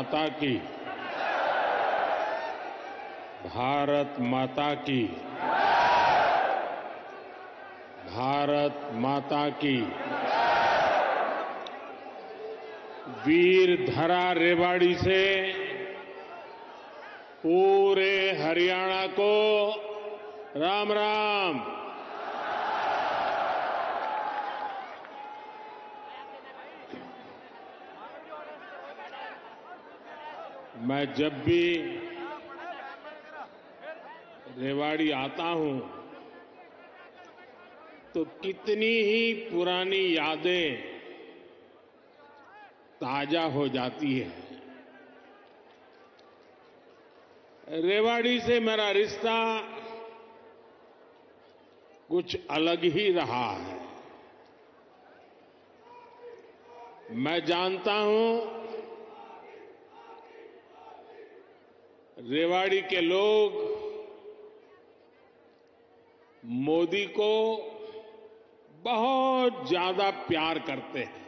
माता की, भारत माता की, भारत माता की। वीर धरा रेवाड़ी से पूरे हरियाणा को राम राम। मैं जब भी रेवाड़ी आता हूं तो कितनी ही पुरानी यादें ताजा हो जाती है। रेवाड़ी से मेरा रिश्ता कुछ अलग ही रहा है। मैं जानता हूं रेवाड़ी के लोग मोदी को बहुत ज्यादा प्यार करते हैं।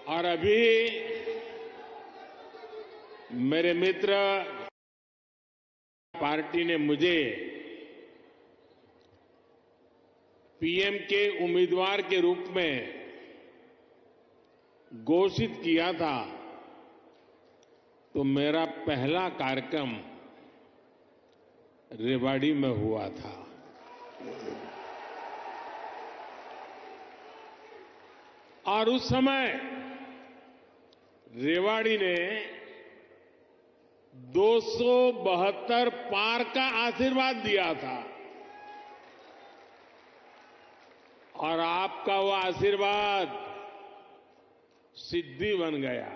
और अभी मेरे मित्र पार्टी ने मुझे पीएम के उम्मीदवार के रूप में घोषित किया था, तो मेरा पहला कार्यक्रम रेवाड़ी में हुआ था। और उस समय रेवाड़ी ने 272 पार का आशीर्वाद दिया था और आपका वो आशीर्वाद सिद्धि बन गया।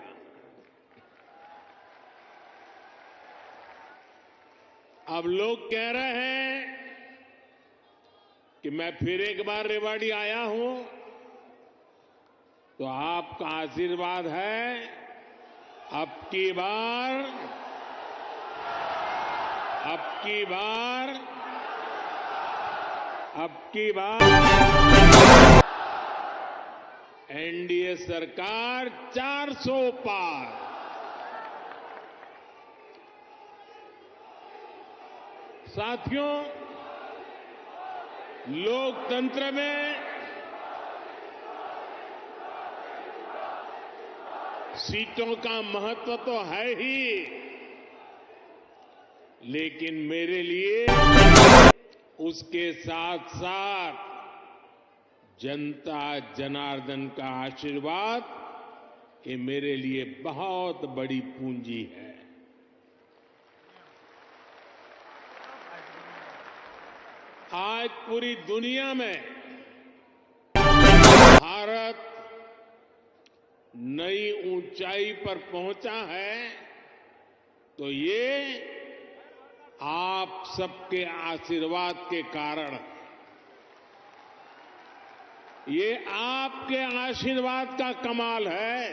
अब लोग कह रहे हैं कि मैं फिर एक बार रेवाड़ी आया हूं, तो आपका आशीर्वाद है अब की बार एनडीए सरकार 400 पार। साथियों, लोकतंत्र में सीटों का महत्व तो है ही, लेकिन मेरे लिए उसके साथ साथ जनता जनार्दन का आशीर्वाद ये मेरे लिए बहुत बड़ी पूंजी है। आज पूरी दुनिया में भारत नई ऊंचाई पर पहुंचा है, तो ये आप सबके आशीर्वाद के कारण, ये आपके आशीर्वाद का कमाल है।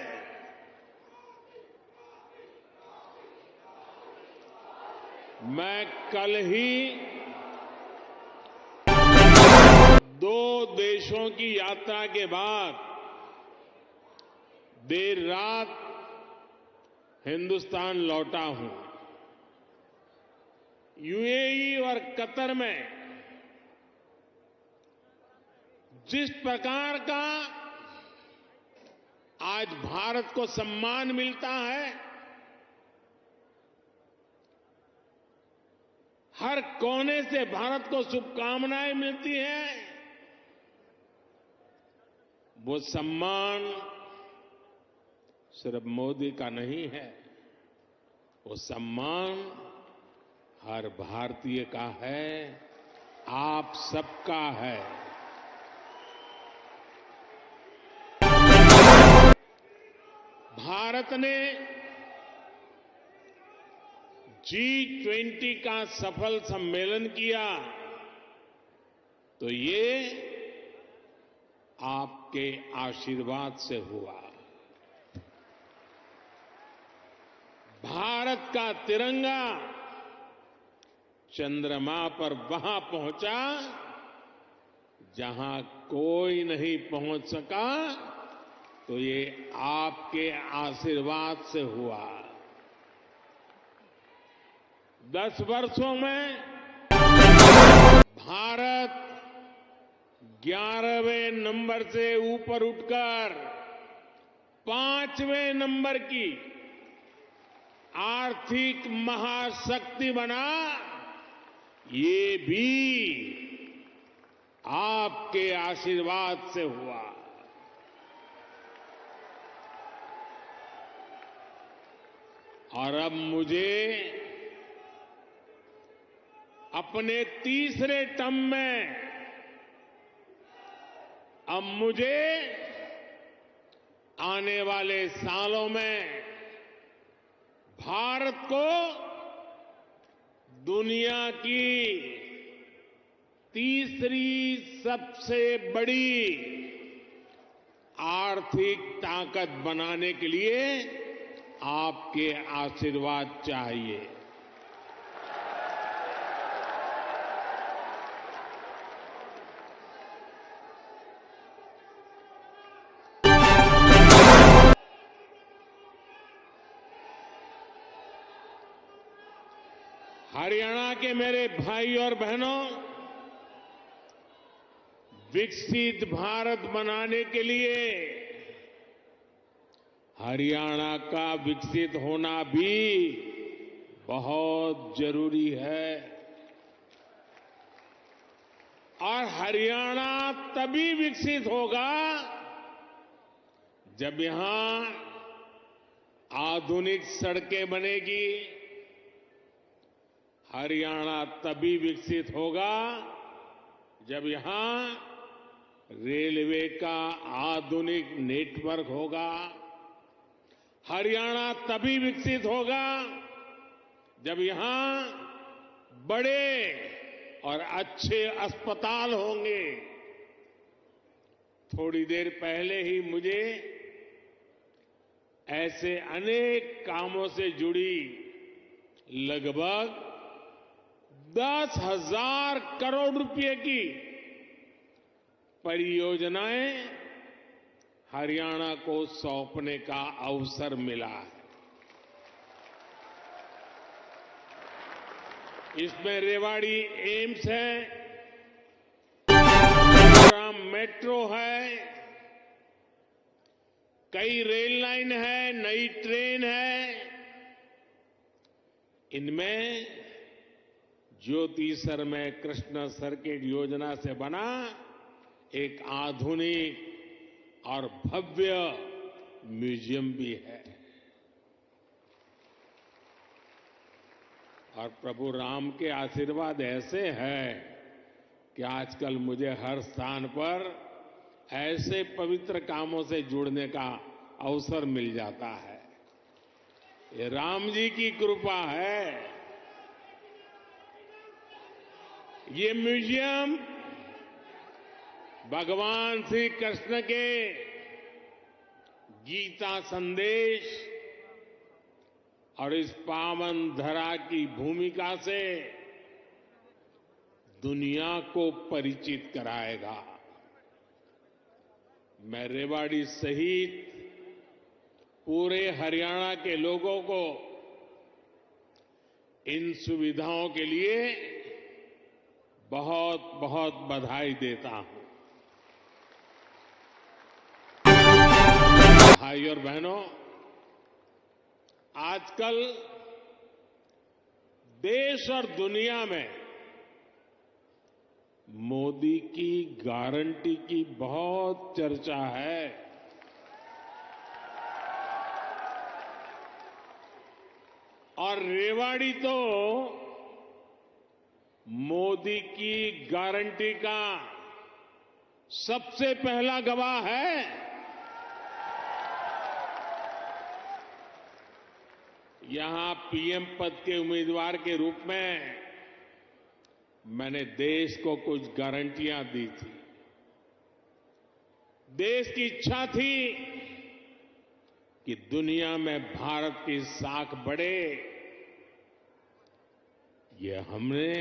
मैं कल ही 2 देशों की यात्रा के बाद देर रात हिंदुस्तान लौटा हूं। यूएई और कतर में जिस प्रकार का आज भारत को सम्मान मिलता है, हर कोने से भारत को शुभकामनाएं मिलती हैं, वो सम्मान सिर्फ मोदी का नहीं है, वो सम्मान हर भारतीय का है, आप सबका है। भारत ने G20 का सफल सम्मेलन किया, तो ये आपके आशीर्वाद से हुआ। भारत का तिरंगा चंद्रमा पर वहां पहुंचा जहां कोई नहीं पहुंच सका, तो ये आपके आशीर्वाद से हुआ। 10 वर्षों में भारत 11वें नंबर से ऊपर उठकर 5वें नंबर की आर्थिक महाशक्ति बना, ये भी आपके आशीर्वाद से हुआ। और अब मुझे अपने तीसरे टर्म में आने वाले सालों में भारत को दुनिया की तीसरी सबसे बड़ी आर्थिक ताकत बनाने के लिए आपके आशीर्वाद चाहिए। हरियाणा के मेरे भाई और बहनों, विकसित भारत बनाने के लिए हरियाणा का विकसित होना भी बहुत जरूरी है। और हरियाणा तभी विकसित होगा जब यहां आधुनिक सड़कें बनेगी। हरियाणा तभी विकसित होगा जब यहां रेलवे का आधुनिक नेटवर्क होगा। हरियाणा तभी विकसित होगा जब यहां बड़े और अच्छे अस्पताल होंगे। थोड़ी देर पहले ही मुझे ऐसे अनेक कामों से जुड़ी लगभग 10,000 करोड़ रुपए की परियोजनाएं हरियाणा को सौंपने का अवसर मिला है। इसमें रेवाड़ी एम्स है, मेट्रो है, कई रेल लाइन है, नई ट्रेन है। इनमें ज्योति सरमय कृष्ण सर्किट योजना से बना एक आधुनिक और भव्य म्यूजियम भी है। और प्रभु राम के आशीर्वाद ऐसे हैं कि आजकल मुझे हर स्थान पर ऐसे पवित्र कामों से जुड़ने का अवसर मिल जाता है। ये राम जी की कृपा है। ये म्यूजियम भगवान श्री कृष्ण के गीता संदेश और इस पावन धरा की भूमिका से दुनिया को परिचित कराएगा। मैं रेवाड़ी सहित पूरे हरियाणा के लोगों को इन सुविधाओं के लिए बहुत बहुत बधाई देता हूं। भाई और बहनों, आजकल देश और दुनिया में मोदी की गारंटी की बहुत चर्चा है। और रेवाड़ी तो मोदी की गारंटी का सबसे पहला गवाह है। यहां पीएम पद के उम्मीदवार के रूप में मैंने देश को कुछ गारंटियां दी थी। देश की इच्छा थी कि दुनिया में भारत की साख बढ़े, ये हमने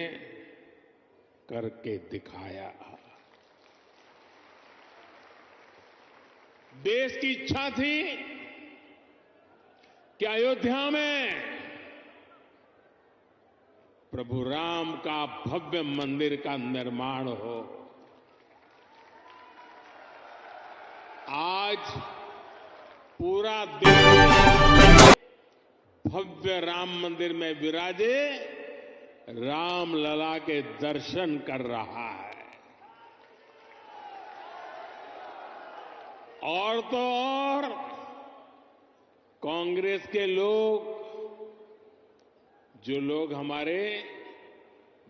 करके दिखाया। देश की इच्छा थी कि अयोध्या में प्रभु राम का भव्य मंदिर का निर्माण हो। आज पूरा देश भव्य राम मंदिर में विराजे राम लला के दर्शन कर रहा है। और तो और कांग्रेस के लोग, जो लोग हमारे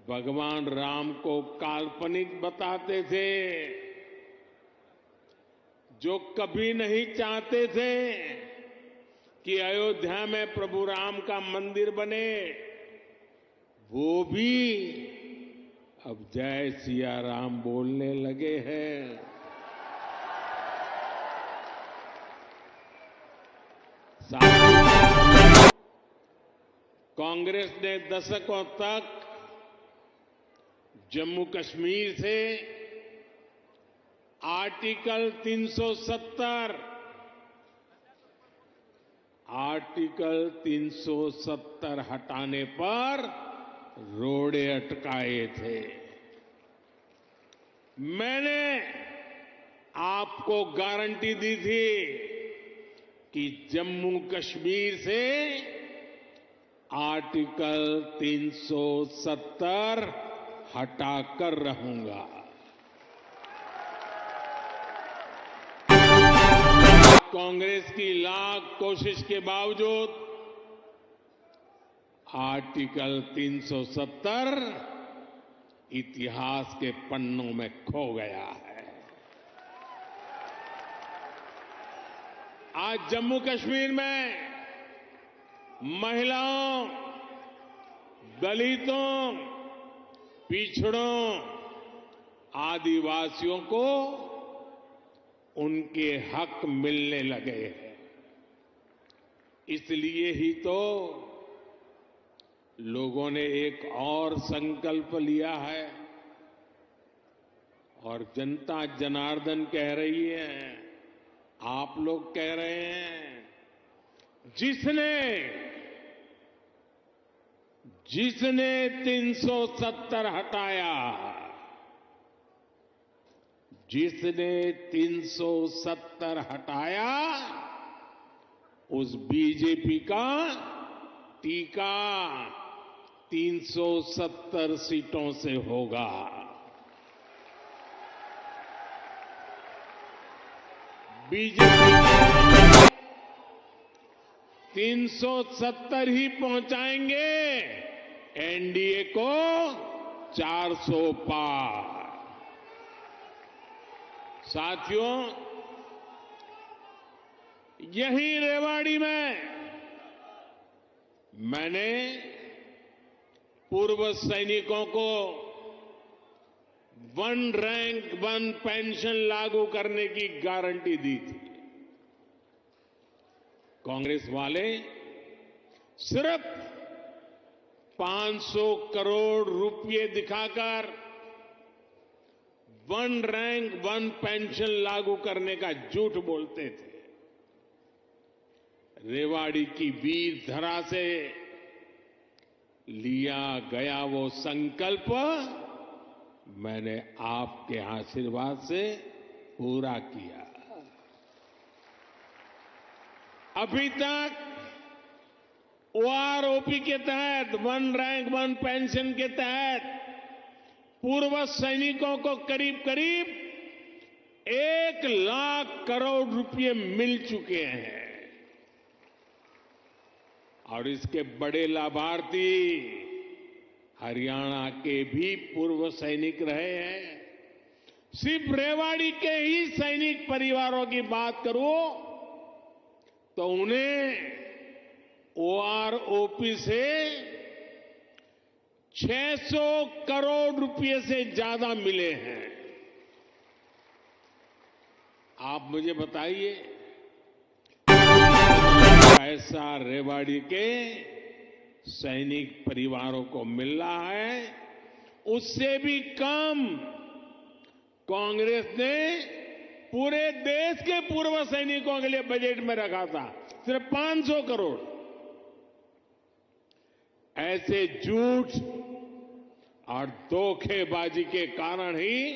भगवान राम को काल्पनिक बताते थे, जो कभी नहीं चाहते थे कि अयोध्या में प्रभु राम का मंदिर बने, वो भी अब जय सिया राम बोलने लगे हैं। कांग्रेस ने दशकों तक जम्मू कश्मीर से आर्टिकल 370 हटाने पर रोड़े अटकाए थे। मैंने आपको गारंटी दी थी कि जम्मू कश्मीर से आर्टिकल 370 हटाकर रहूंगा। कांग्रेस की लाख कोशिश के बावजूद आर्टिकल 370 इतिहास के पन्नों में खो गया है। आज जम्मू कश्मीर में महिलाओं, दलितों, पिछड़ों, आदिवासियों को उनके हक मिलने लगे हैं। इसलिए ही तो लोगों ने एक और संकल्प लिया है और जनता जनार्दन कह रही है, आप लोग कह रहे हैं, जिसने 370 हटाया, जिसने 370 हटाया, उस बीजेपी का टीका 370 सीटों से होगा। बीजेपी 370 ही पहुंचाएंगे, एनडीए को 400 पार। साथियों, यही रेवाड़ी में मैंने पूर्व सैनिकों को 1 रैंक 1 पेंशन लागू करने की गारंटी दी थी। कांग्रेस वाले सिर्फ 500 करोड़ रुपए दिखाकर 1 रैंक 1 पेंशन लागू करने का झूठ बोलते थे। रेवाड़ी की वीर धरा से लिया गया वो संकल्प मैंने आपके आशीर्वाद से पूरा किया। अभी तक ओआरओपी के तहत 1 रैंक 1 पेंशन के तहत पूर्व सैनिकों को करीब करीब 1 लाख करोड़ रुपए मिल चुके हैं और इसके बड़े लाभार्थी हरियाणा के भी पूर्व सैनिक रहे हैं। सिर्फ रेवाड़ी के ही सैनिक परिवारों की बात करूं तो उन्हें ओआरओपी से 600 करोड़ रुपए से ज्यादा मिले हैं। आप मुझे बताइए, ऐसा रेवाड़ी के सैनिक परिवारों को मिल रहा है, उससे भी कम कांग्रेस ने पूरे देश के पूर्व सैनिकों के लिए बजट में रखा था, सिर्फ 500 करोड़। ऐसे झूठ और धोखेबाजी के कारण ही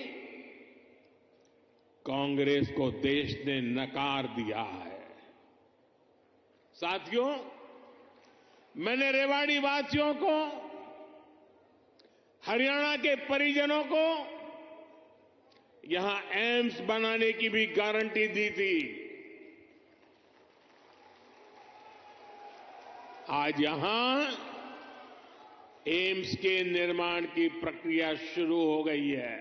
कांग्रेस को देश ने नकार दिया है। साथियों, मैंने रेवाड़ी वासियों को, हरियाणा के परिजनों को यहां एम्स बनाने की भी गारंटी दी थी। आज यहां एम्स के निर्माण की प्रक्रिया शुरू हो गई है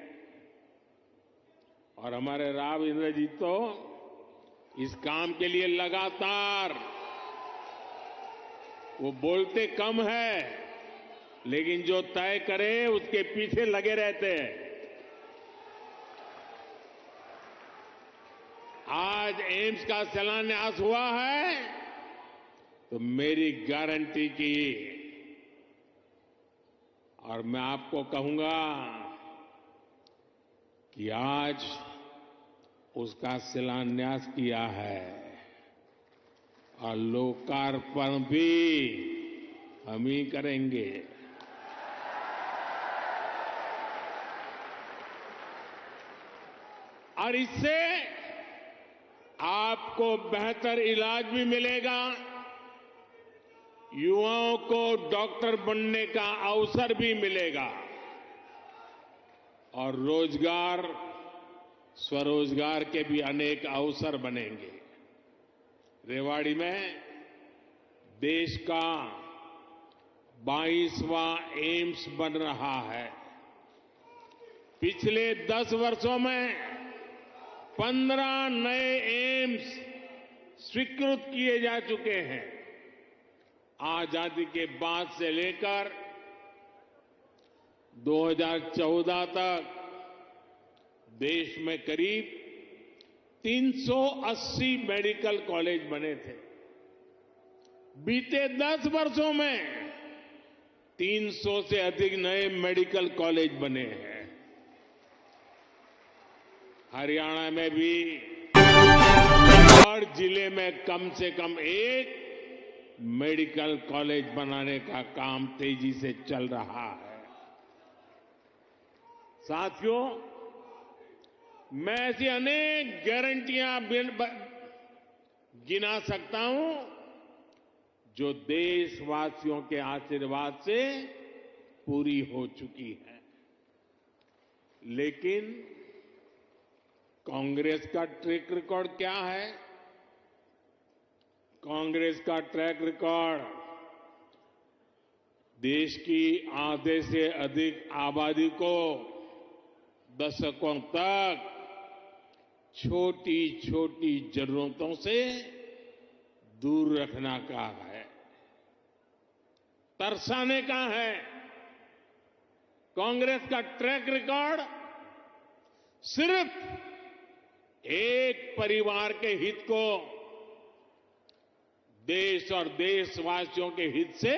और हमारे राव इंद्रजीत तो इस काम के लिए लगातार, वो बोलते कम है लेकिन जो तय करे उसके पीछे लगे रहते हैं। आज एम्स का शिलान्यास हुआ है तो मेरी गारंटी की, और मैं आपको कहूंगा कि आज उसका शिलान्यास किया है और लोकार्पण भी हम ही करेंगे। और इससे आपको बेहतर इलाज भी मिलेगा, युवाओं को डॉक्टर बनने का अवसर भी मिलेगा और रोजगार, स्वरोजगार के भी अनेक अवसर बनेंगे। रेवाड़ी में देश का 22वां एम्स बन रहा है। पिछले 10 वर्षों में 15 नए एम्स स्वीकृत किए जा चुके हैं। आजादी के बाद से लेकर 2014 तक देश में करीब 380 मेडिकल कॉलेज बने थे। बीते 10 वर्षों में 300 से अधिक नए मेडिकल कॉलेज बने हैं। हरियाणा में भी हर जिले में कम से कम एक मेडिकल कॉलेज बनाने का काम तेजी से चल रहा है। साथियों, मैं ऐसी अनेक गारंटियां गिना सकता हूं जो देशवासियों के आशीर्वाद से पूरी हो चुकी है। लेकिन कांग्रेस का ट्रैक रिकॉर्ड क्या है? कांग्रेस का ट्रैक रिकॉर्ड देश की आधे से अधिक आबादी को दशकों तक छोटी छोटी जरूरतों से दूर रखना का है, तरसाने का है। कांग्रेस का ट्रैक रिकॉर्ड सिर्फ एक परिवार के हित को देश और देशवासियों के हित से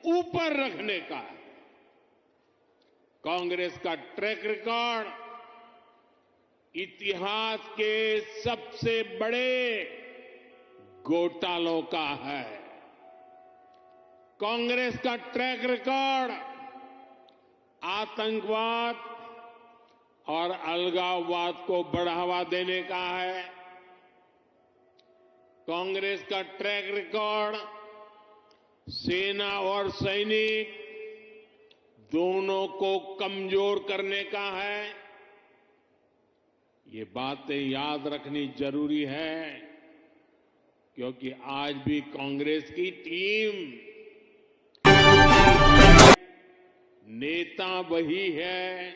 ऊपर रखने का है। कांग्रेस का ट्रैक रिकॉर्ड इतिहास के सबसे बड़े घोटालों का है। कांग्रेस का ट्रैक रिकॉर्ड आतंकवाद और अलगाववाद को बढ़ावा देने का है। कांग्रेस का ट्रैक रिकॉर्ड सेना और सैनिक दोनों को कमजोर करने का है। ये बातें याद रखनी जरूरी है क्योंकि आज भी कांग्रेस की टीम, नेता वही है,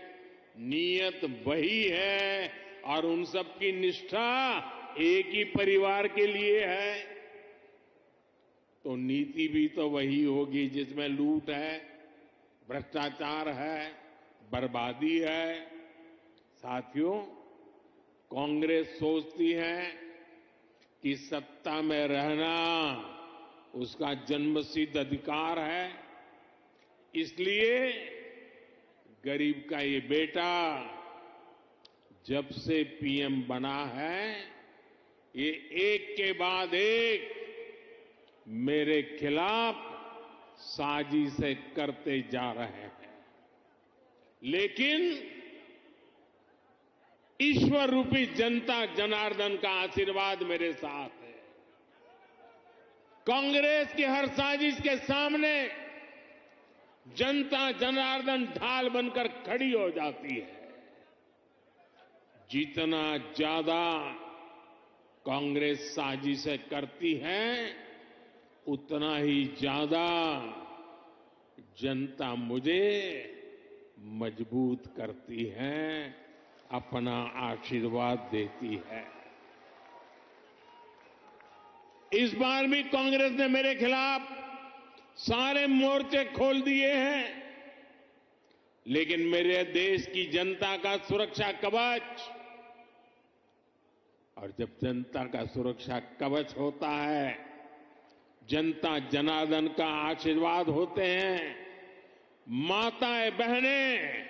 नीयत वही है और उन सब की निष्ठा एक ही परिवार के लिए है। तो नीति भी तो वही होगी जिसमें लूट है, भ्रष्टाचार है, बर्बादी है। साथियों, कांग्रेस सोचती है कि सत्ता में रहना उसका जन्मसिद्ध अधिकार है। इसलिए गरीब का ये बेटा जब से पीएम बना है, ये एक के बाद एक मेरे खिलाफ साजिशें करते जा रहे हैं। लेकिन ईश्वर रूपी जनता जनार्दन का आशीर्वाद मेरे साथ है। कांग्रेस की हर साजिश के सामने जनता जनार्दन ढाल बनकर खड़ी हो जाती है। जितना ज्यादा कांग्रेस साजिशें करती है, उतना ही ज्यादा जनता मुझे मजबूत करती है, अपना आशीर्वाद देती है। इस बार भी कांग्रेस ने मेरे खिलाफ सारे मोर्चे खोल दिए हैं, लेकिन मेरे देश की जनता का सुरक्षा कवच, और जब जनता का सुरक्षा कवच होता है, जनता जनार्दन का आशीर्वाद होते हैं, माताएं बहनें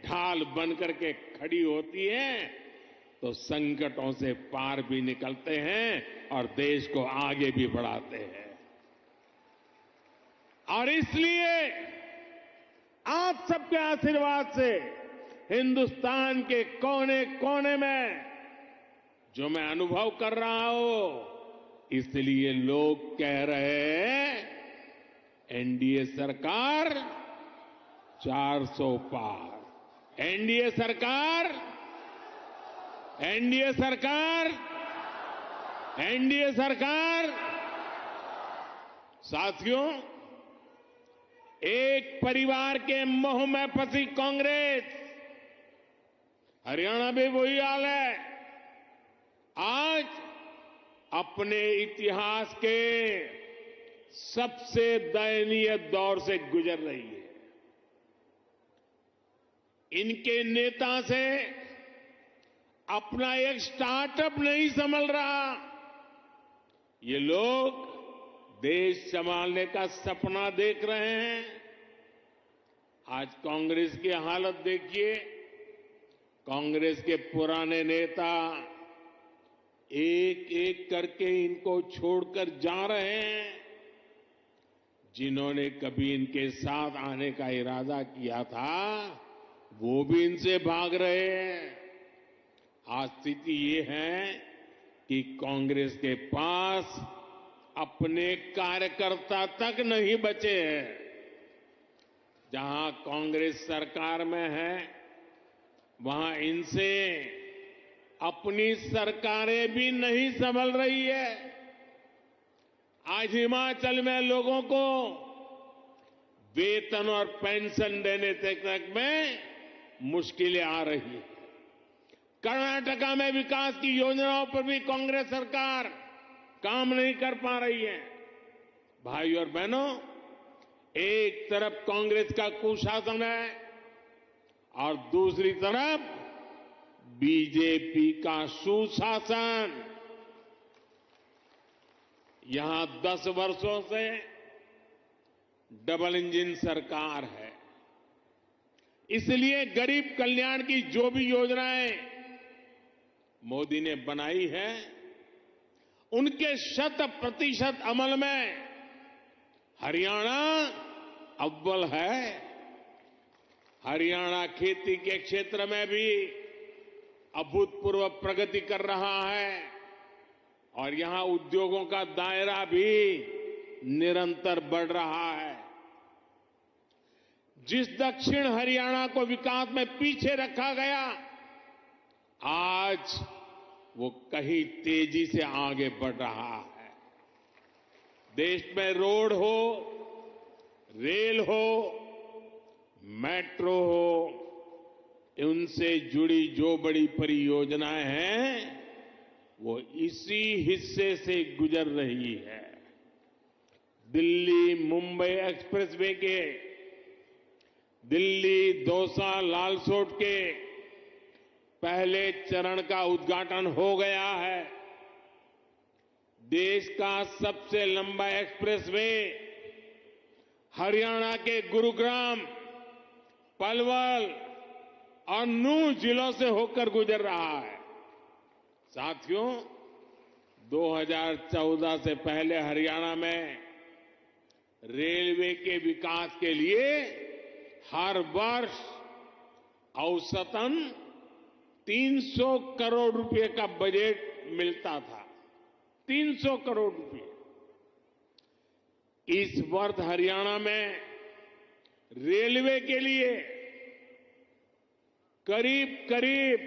ढाल बनकर के खड़ी होती हैं, तो संकटों से पार भी निकलते हैं और देश को आगे भी बढ़ाते हैं। और इसलिए आप सबके आशीर्वाद से हिंदुस्तान के कोने कोने में जो मैं अनुभव कर रहा हूं, इसलिए लोग कह रहे हैं एनडीए सरकार 400 पार। एनडीए सरकार, एनडीए सरकार, एनडीए सरकार। साथियों, एक परिवार के मोह में फंसी कांग्रेस, हरियाणा में वही हाल है। आज अपने इतिहास के सबसे दयनीय दौर से गुजर रही है। इनके नेता से अपना एक स्टार्टअप नहीं संभल रहा। ये लोग देश संभालने का सपना देख रहे हैं। आज कांग्रेस की हालत देखिए। कांग्रेस के पुराने नेता एक एक करके इनको छोड़कर जा रहे हैं। जिन्होंने कभी इनके साथ आने का इरादा किया था, वो भी इनसे भाग रहे हैं। आज स्थिति ये है कि कांग्रेस के पास अपने कार्यकर्ता तक नहीं बचे हैं। जहां कांग्रेस सरकार में है, वहां इनसे अपनी सरकारें भी नहीं संभल रही है। आज हिमाचल में लोगों को वेतन और पेंशन देने तक में मुश्किलें आ रही हैं। कर्नाटका में विकास की योजनाओं पर भी कांग्रेस सरकार काम नहीं कर पा रही है। भाई और बहनों, एक तरफ कांग्रेस का कुशासन है और दूसरी तरफ बीजेपी का सुशासन। यहां 10 वर्षों से डबल इंजन सरकार है। इसलिए गरीब कल्याण की जो भी योजनाएं मोदी ने बनाई है, उनके 100% अमल में हरियाणा अव्वल है। हरियाणा खेती के क्षेत्र में भी अभूतपूर्व प्रगति कर रहा है और यहां उद्योगों का दायरा भी निरंतर बढ़ रहा है। जिस दक्षिण हरियाणा को विकास में पीछे रखा गया, आज वो कहीं तेजी से आगे बढ़ रहा है। देश में रोड हो, रेल हो, मेट्रो हो, उनसे जुड़ी जो बड़ी परियोजनाएं हैं, वो इसी हिस्से से गुजर रही है। दिल्ली मुंबई एक्सप्रेसवे के, दिल्ली दौसा लालसोट के पहले चरण का उद्घाटन हो गया है। देश का सबसे लंबा एक्सप्रेसवे हरियाणा के गुरुग्राम, पलवल और नूंह जिलों से होकर गुजर रहा है। साथियों, 2014 से पहले हरियाणा में रेलवे के विकास के लिए हर वर्ष औसतन 300 करोड़ रुपए का बजट मिलता था। 300 करोड़ रुपए। इस वर्ष हरियाणा में रेलवे के लिए करीब करीब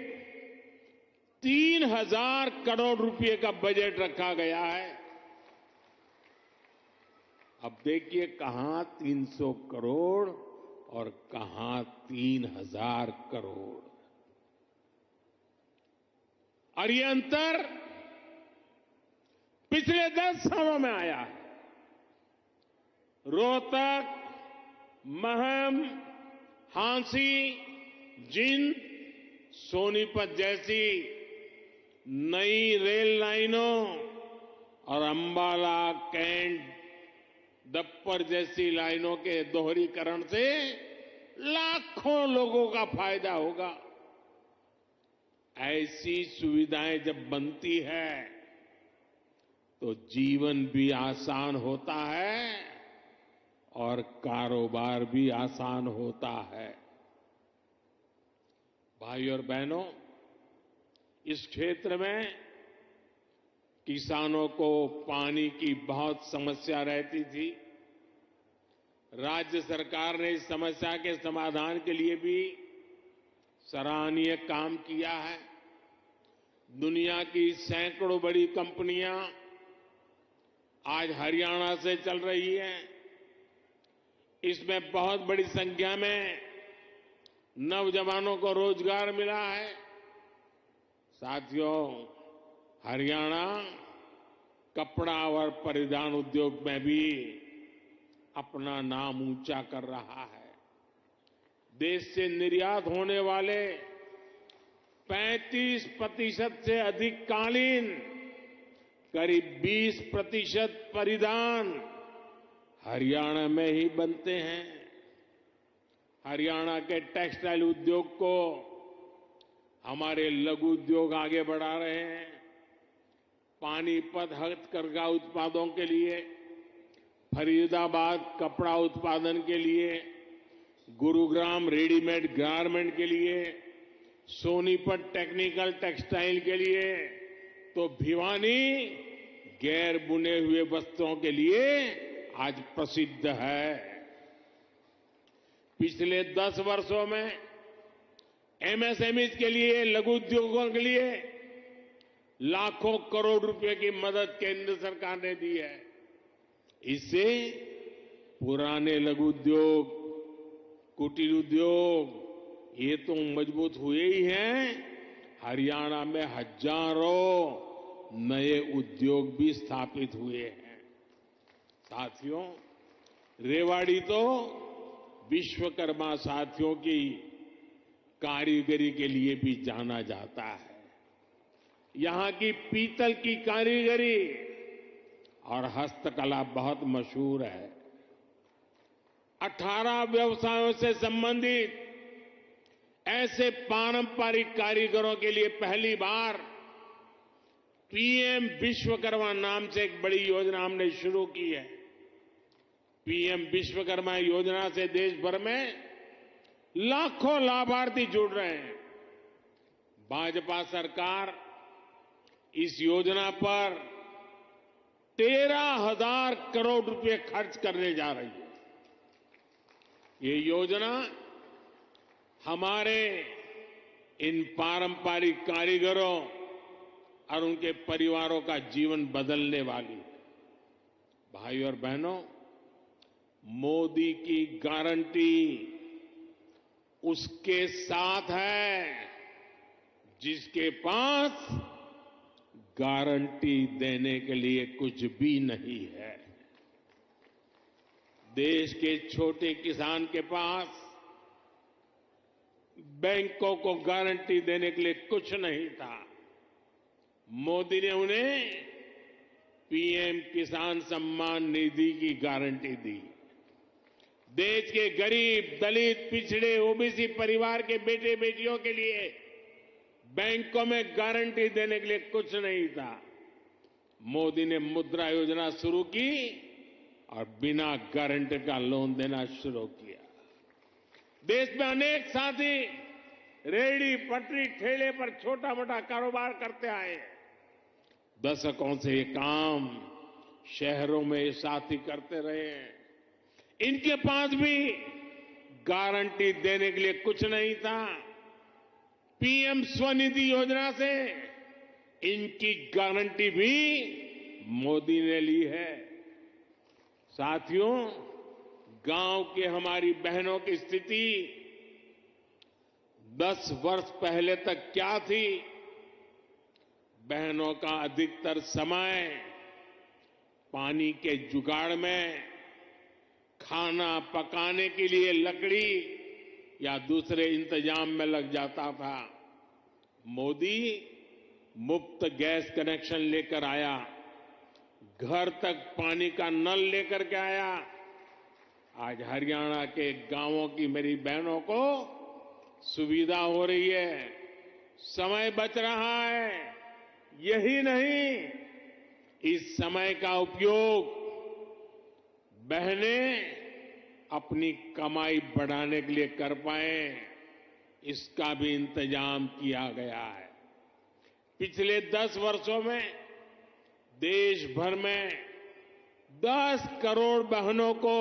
3,000 करोड़ रुपए का बजट रखा गया है। अब देखिए कहां 300 करोड़ और कहां 3,000 करोड़, और ये अंतर पिछले 10 सालों में आया है। रोहतक, महम, हांसी, जिंद, सोनीपत जैसी नई रेल लाइनों और अंबाला, कैंट, दप्पर जैसी लाइनों के दोहरीकरण से लाखों लोगों का फायदा होगा। ऐसी सुविधाएं जब बनती है तो जीवन भी आसान होता है और कारोबार भी आसान होता है। भाई और बहनों, इस क्षेत्र में किसानों को पानी की बहुत समस्या रहती थी। राज्य सरकार ने इस समस्या के समाधान के लिए भी सराहनीय काम किया है। दुनिया की सैकड़ों बड़ी कंपनियां आज हरियाणा से चल रही हैं। इसमें बहुत बड़ी संख्या में नौजवानों को रोजगार मिला है। साथियों, हरियाणा कपड़ा और परिधान उद्योग में भी अपना नाम ऊंचा कर रहा है। देश से निर्यात होने वाले 35% से अधिक कालीन, करीब 20% परिधान हरियाणा में ही बनते हैं। हरियाणा के टेक्सटाइल उद्योग को हमारे लघु उद्योग आगे बढ़ा रहे हैं। पानीपत हथकरघा उत्पादों के लिए, फरीदाबाद कपड़ा उत्पादन के लिए, गुरुग्राम रेडीमेड गारमेंट के लिए, सोनीपत टेक्निकल टेक्सटाइल के लिए, तो भिवानी गैर बुने हुए वस्त्रों के लिए आज प्रसिद्ध है। पिछले 10 वर्षों में एमएसएमई के लिए, लघु उद्योगों के लिए लाखों करोड़ रुपए की मदद केंद्र सरकार ने दी है। इससे पुराने लघु उद्योग, कुटीर उद्योग ये तो मजबूत हुए ही हैं, हरियाणा में हजारों नए उद्योग भी स्थापित हुए हैं। साथियों, रेवाड़ी तो विश्वकर्मा साथियों की कारीगरी के लिए भी जाना जाता है। यहां की पीतल की कारीगरी और हस्तकला बहुत मशहूर है। 18 व्यवसायों से संबंधित ऐसे पारंपरिक कारीगरों के लिए पहली बार पीएम विश्वकर्मा नाम से एक बड़ी योजना हमने शुरू की है। पीएम विश्वकर्मा योजना से देश भर में लाखों लाभार्थी जुड़ रहे हैं। भाजपा सरकार इस योजना पर 13,000 करोड़ रुपए खर्च करने जा रही है। ये योजना हमारे इन पारंपरिक कारीगरों और उनके परिवारों का जीवन बदलने वाली है। भाई और बहनों, मोदी की गारंटी उसके साथ है जिसके पास गारंटी देने के लिए कुछ भी नहीं है। देश के छोटे किसान के पास बैंकों को गारंटी देने के लिए कुछ नहीं था। मोदी ने उन्हें पीएम किसान सम्मान निधि की गारंटी दी। देश के गरीब, दलित, पिछड़े, ओबीसी परिवार के बेटे बेटियों के लिए बैंकों में गारंटी देने के लिए कुछ नहीं था। मोदी ने मुद्रा योजना शुरू की और बिना गारंटी का लोन देना शुरू किया। देश में अनेक साथी रेहड़ी, पटरी, ठेले पर छोटा मोटा कारोबार करते आए। दशकों से ये काम शहरों में ये साथी करते रहे। इनके पास भी गारंटी देने के लिए कुछ नहीं था। पीएम स्वनिधि योजना से इनकी गारंटी भी मोदी ने ली है। साथियों, गांव की हमारी बहनों की स्थिति 10 वर्ष पहले तक क्या थी? बहनों का अधिकतर समय पानी के जुगाड़ में, खाना पकाने के लिए लकड़ी या दूसरे इंतजाम में लग जाता था। मोदी मुफ्त गैस कनेक्शन लेकर आया, घर तक पानी का नल लेकर के आया। आज हरियाणा के गांवों की मेरी बहनों को सुविधा हो रही है, समय बच रहा है। यही नहीं, इस समय का उपयोग बहनें अपनी कमाई बढ़ाने के लिए कर पाए, इसका भी इंतजाम किया गया है। पिछले 10 वर्षों में देश भर में 10 करोड़ बहनों को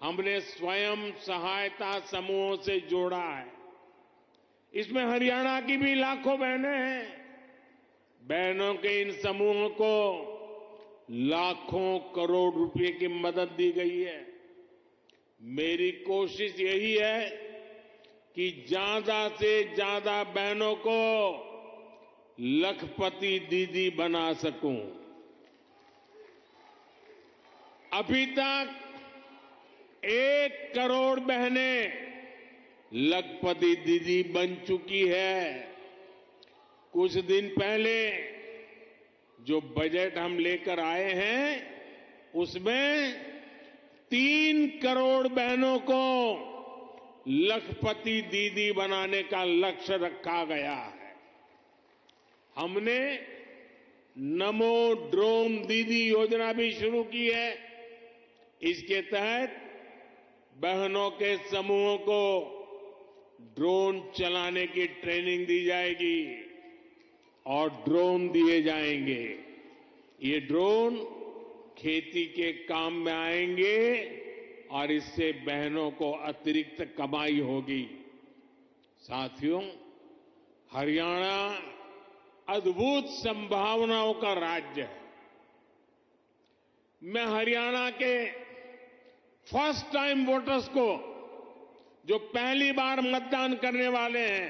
हमने स्वयं सहायता समूहों से जोड़ा है। इसमें हरियाणा की भी लाखों बहनें हैं। बहनों के इन समूहों को लाखों करोड़ रुपए की मदद दी गई है। मेरी कोशिश यही है कि ज्यादा से ज्यादा बहनों को लखपति दीदी बना सकूं। अभी तक 1 करोड़ बहनें लखपति दीदी बन चुकी है। कुछ दिन पहले जो बजट हम लेकर आए हैं, उसमें 3 करोड़ बहनों को लखपति दीदी बनाने का लक्ष्य रखा गया है। हमने नमो ड्रोन दीदी योजना भी शुरू की है। इसके तहत बहनों के समूहों को ड्रोन चलाने की ट्रेनिंग दी जाएगी और ड्रोन दिए जाएंगे। ये ड्रोन खेती के काम में आएंगे और इससे बहनों को अतिरिक्त कमाई होगी। साथियों, हरियाणा अद्भुत संभावनाओं का राज्य है। मैं हरियाणा के फर्स्ट टाइम वोटर्स को, जो पहली बार मतदान करने वाले हैं,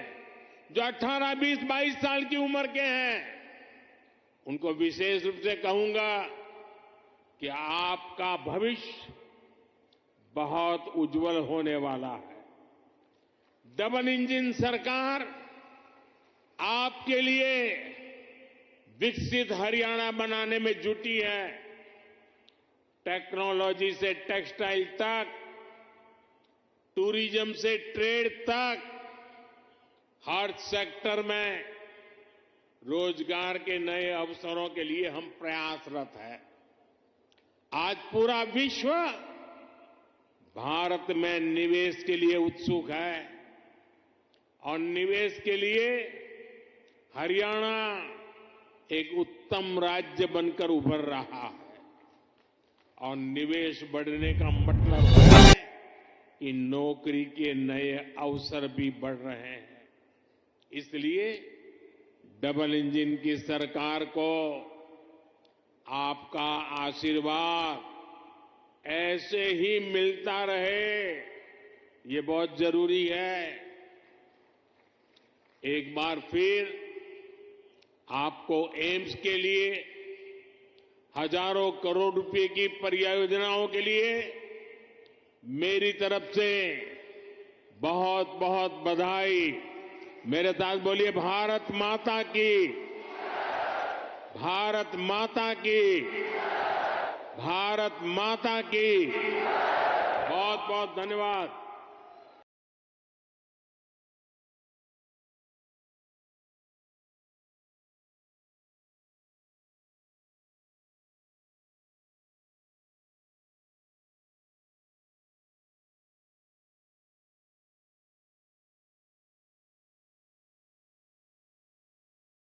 जो 18, 20, 22 साल की उम्र के हैं, उनको विशेष रूप से कहूंगा कि आपका भविष्य बहुत उज्जवल होने वाला है। डबल इंजन सरकार आपके लिए विकसित हरियाणा बनाने में जुटी है। टेक्नोलॉजी से टेक्सटाइल तक, टूरिज्म से ट्रेड तक, हर सेक्टर में रोजगार के नए अवसरों के लिए हम प्रयासरत हैं। आज पूरा विश्व भारत में निवेश के लिए उत्सुक है और निवेश के लिए हरियाणा एक उत्तम राज्य बनकर उभर रहा है। और निवेश बढ़ने का मतलब है कि नौकरी के नए अवसर भी बढ़ रहे हैं। इसलिए डबल इंजन की सरकार को आपका आशीर्वाद ऐसे ही मिलता रहे, ये बहुत जरूरी है। एक बार फिर आपको एम्स के लिए हजारों करोड़ रुपए की परियोजनाओं के लिए मेरी तरफ से बहुत बहुत बधाई। मेरे साथ बोलिए, भारत माता की, भारत माता की, भारत माता की। बहुत बहुत धन्यवाद।